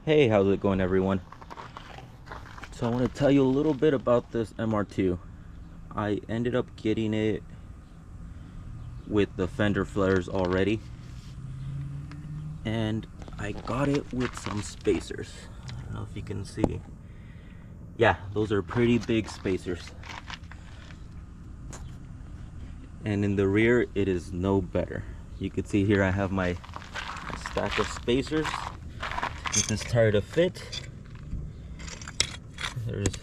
Hey, how's it going, everyone? So I want to tell you a little bit about this MR2. I ended up getting it with the fender flares already, and I got it with some spacers. I don't know if you can see. Yeah, those are pretty big spacers. And in the rear, it is no better. You can see here I have my stack of spacers with this tire to fit. There's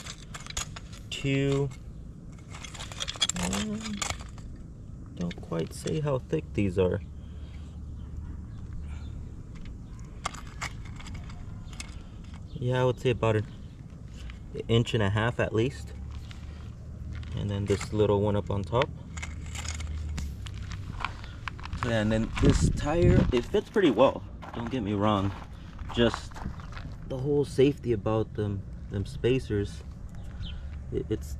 two. Don't quite say how thick these are. Yeah, I would say about an inch and a half at least. And then this little one up on top. Yeah, and then this tire, it fits pretty well. Don't get me wrong. Just the whole safety about them spacers, it's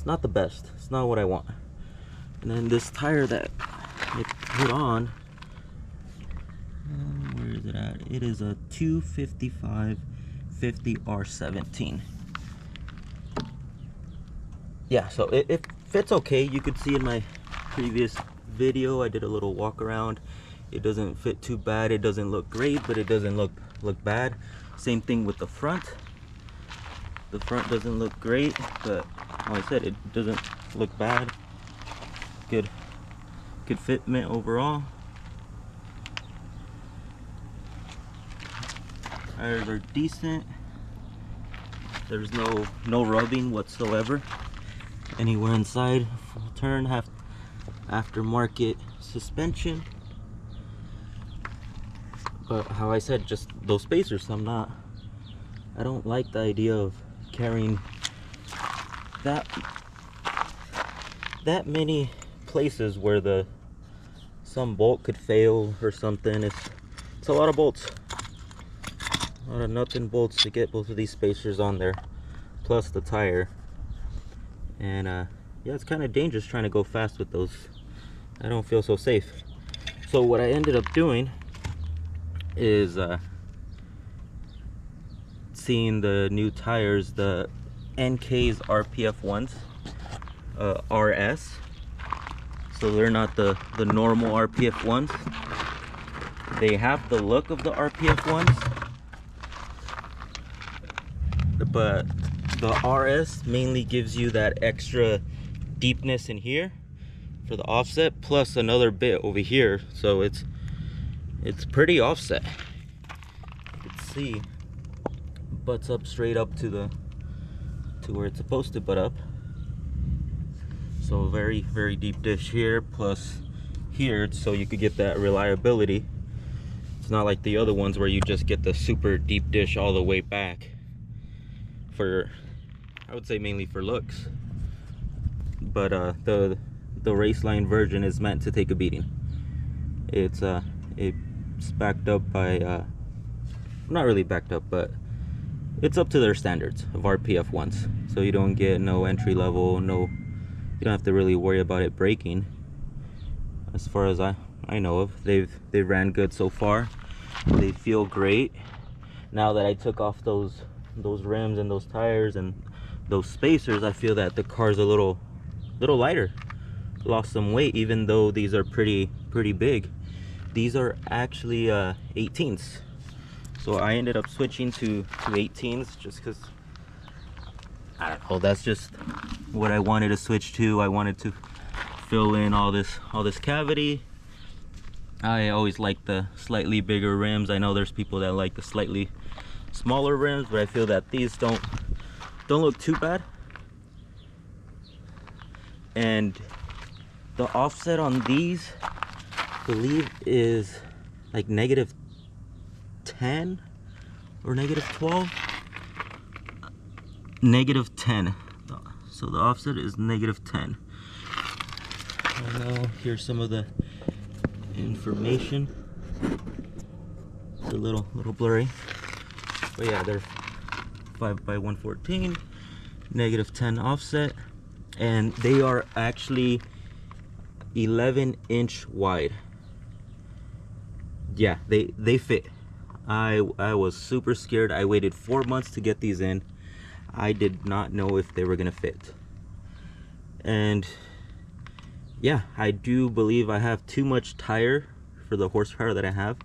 not the best. It's not what I want. And then this tire that I put on, where is it at? It is a 255 50R17. Yeah, so it fits okay. You could see in my previous video I did a little walk around. It doesn't fit too bad. It doesn't look great, but it doesn't look bad. Same thing with the front. The front doesn't look great, but like I said, it doesn't look bad. Good fitment overall. Tires are decent. There's no rubbing whatsoever anywhere inside. Full turn, aftermarket suspension. But how I said, just those spacers, I don't like the idea of carrying that many places where some bolt could fail or something. It's a lot of bolts, a lot of nuts and bolts to get both of these spacers on there, plus the tire. And yeah, it's kind of dangerous trying to go fast with those. I don't feel so safe. So what I ended up doing is seeing the new tires, the NK's rpf1rs, RS. So they're not the normal rpf1s. They have the look of the rpf1s, but the RS mainly gives you that extra deepness in here for the offset, plus another bit over here. So it's pretty offset. You can see butts up straight up to where it's supposed to butt up. So very deep dish here, plus here, so you could get that reliability. It's not like the other ones where you just get the super deep dish all the way back. I would say mainly for looks. But the Raceline version is meant to take a beating. It's backed up by not really backed up, but it's up to their standards of rpf1s. So you don't get no entry level, you don't have to really worry about it breaking. As far as I know of, they ran good so far. They feel great. Now that I took off those rims and those tires and those spacers, I feel that the car's a little lighter. Lost some weight, even though these are pretty big. These are actually 18s. So I ended up switching to 18s just because, I don't know, that's just what I wanted to switch to. I wanted to fill in all this cavity. I always like the slightly bigger rims. I know there's people that like the slightly smaller rims, but I feel that these don't look too bad. And the offset on these, I believe, is like -10 or -12. -10. So the offset is -10. And now here's some of the information. It's a little blurry, but yeah, they're 5x114, -10 offset, and they are actually 11-inch wide. Yeah, they fit. I was super scared. I waited 4 months to get these in. I did not know if they were gonna fit. And yeah, I do believe I have too much tire for the horsepower that I have.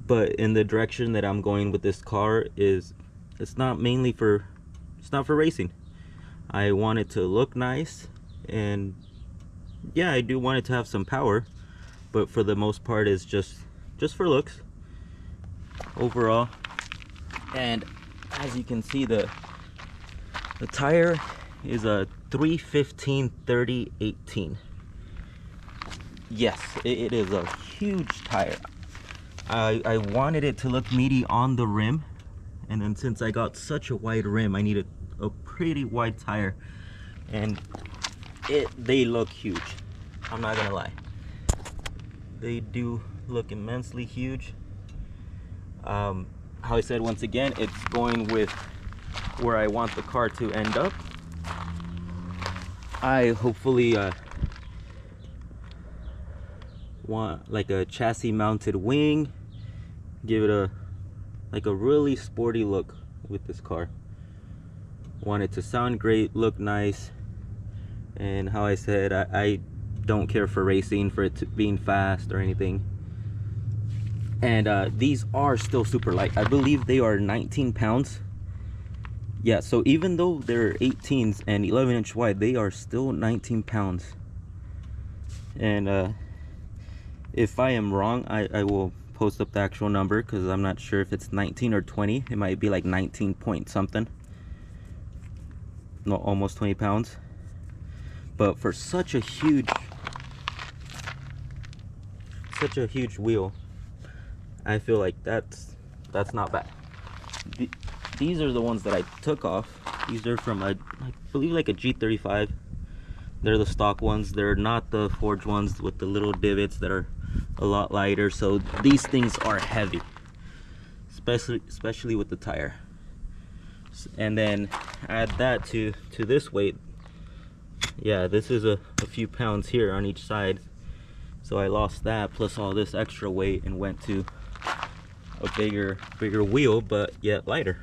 But in the direction that I'm going with this car it's not for racing. I want it to look nice, and yeah, I do want it to have some power, but for the most part it's just for looks overall. And as you can see, the tire is a 315/30/18. Yes, it is a huge tire. I wanted it to look meaty on the rim, and then since I got such a wide rim, I needed a pretty wide tire, and they look huge. I'm not gonna lie, they do look immensely huge. How I said, once again, it's going with where I want the car to end up. I hopefully want like a chassis mounted wing, give it a really sporty look with this car. Want it to sound great, look nice, and how I said, I don't care for racing, for it to being fast or anything. And these are still super light. I believe they are 19 pounds. Yeah, so even though they're 18s and 11-inch wide, they are still 19 pounds. And if I am wrong, I will post up the actual number, because I'm not sure if it's 19 or 20. It might be like 19 point something. No, almost 20 pounds. But for such a huge wheel, I feel like that's not bad. These are the ones that I took off. These are from I believe like a G35. They're the stock ones. They're not the forged ones with the little divots that are a lot lighter. So these things are heavy, especially with the tire. And then add that to this weight. Yeah, this is a few pounds here on each side. So I lost that plus all this extra weight and went to a bigger wheel, but yet lighter.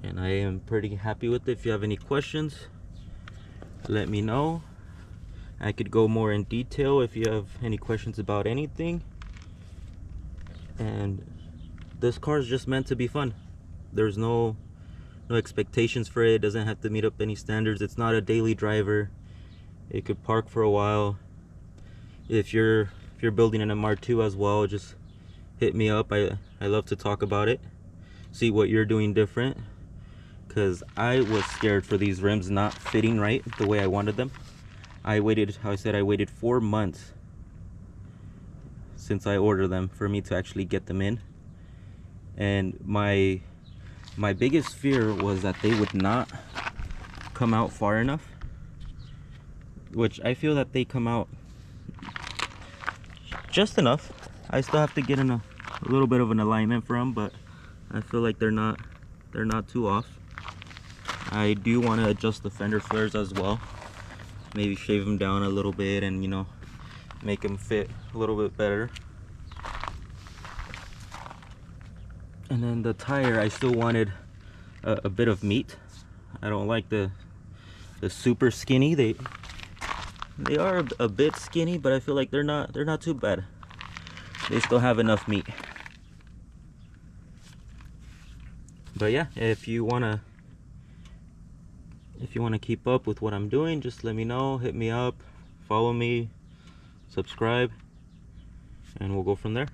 And I am pretty happy with it. If you have any questions, let me know. I could go more in detail if you have any questions about anything. And this car is just meant to be fun. There's no expectations for it. It doesn't have to meet up any standards. It's not a daily driver. It could park for a while. If you're building an MR2 as well, just hit me up. I love to talk about it, see what you're doing different, because I was scared for these rims not fitting right the way I wanted them. I waited 4 months since I ordered them for me to actually get them in. And my biggest fear was that they would not come out far enough, which I feel that they come out just enough. I still have to get in a little bit of an alignment for them, but I feel like they're not too off. I do want to adjust the fender flares as well, maybe shave them down a little bit and, you know, make them fit a little bit better. And then the tire, I still wanted a bit of meat. I don't like the super skinny. They are a bit skinny, but I feel like they're not too bad. They still have enough meat. But yeah, if you wanna keep up with what I'm doing, just let me know, hit me up, follow me, subscribe, and we'll go from there.